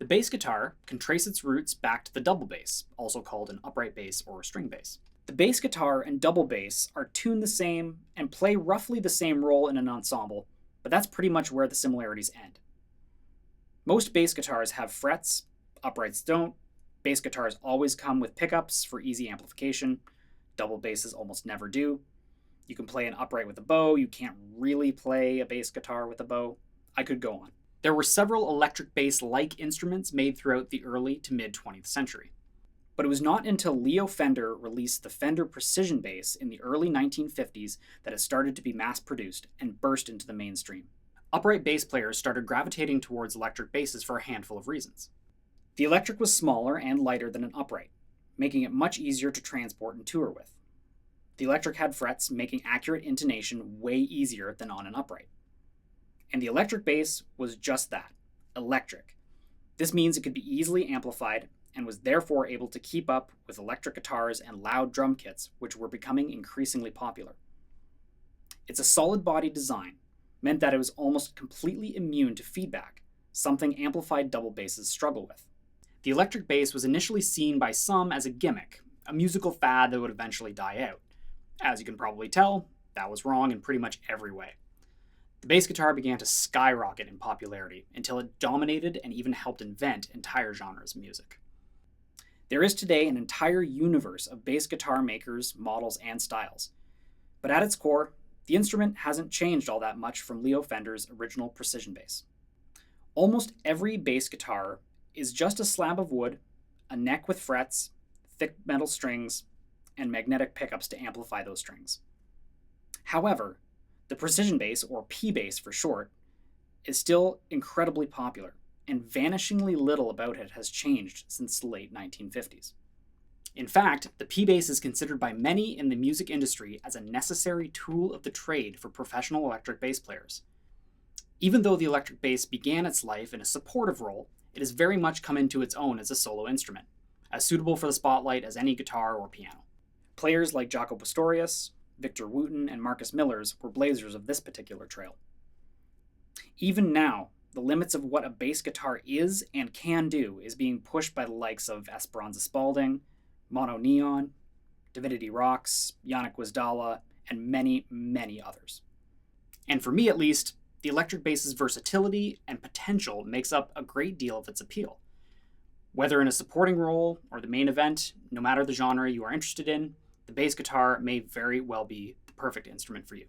bass guitar can trace its roots back to the double bass, also called an upright bass or string bass. The bass guitar and double bass are tuned the same and play roughly the same role in an ensemble, but that's pretty much where the similarities end. Most bass guitars have frets, uprights don't. Bass guitars always come with pickups for easy amplification. Double basses almost never do. You can play an upright with a bow. You can't really play a bass guitar with a bow. I could go on. There were several electric bass-like instruments made throughout the early to mid-20th century. But it was not until Leo Fender released the Fender Precision Bass in the early 1950s that it started to be mass-produced and burst into the mainstream. Upright bass players started gravitating towards electric basses for a handful of reasons. The electric was smaller and lighter than an upright, making it much easier to transport and tour with. The electric had frets, making accurate intonation way easier than on an upright. And the electric bass was just that, electric. This means it could be easily amplified and was therefore able to keep up with electric guitars and loud drum kits, which were becoming increasingly popular. Its a solid body design meant that it was almost completely immune to feedback, something amplified double basses struggle with. The electric bass was initially seen by some as a gimmick, a musical fad that would eventually die out. As you can probably tell, that was wrong in pretty much every way. The bass guitar began to skyrocket in popularity until it dominated and even helped invent entire genres of music. There is today an entire universe of bass guitar makers, models, and styles. But at its core, the instrument hasn't changed all that much from Leo Fender's original precision bass. Almost every bass guitar is just a slab of wood, a neck with frets, thick metal strings, and magnetic pickups to amplify those strings. However, the precision bass, or P-bass for short, is still incredibly popular, and vanishingly little about it has changed since the late 1950s. In fact, the P-bass is considered by many in the music industry as a necessary tool of the trade for professional electric bass players. Even though the electric bass began its life in a supportive role, it has very much come into its own as a solo instrument, as suitable for the spotlight as any guitar or piano. Players like Jaco Pastorius, Victor Wooten, and Marcus Millers were blazers of this particular trail. Even now, the limits of what a bass guitar is and can do is being pushed by the likes of Esperanza Spalding, Mono Neon, Divinity Rocks, Yannick Gwizdala, and many, many others. And for me at least, the electric bass's versatility and potential makes up a great deal of its appeal. Whether in a supporting role or the main event, no matter the genre you are interested in, the bass guitar may very well be the perfect instrument for you.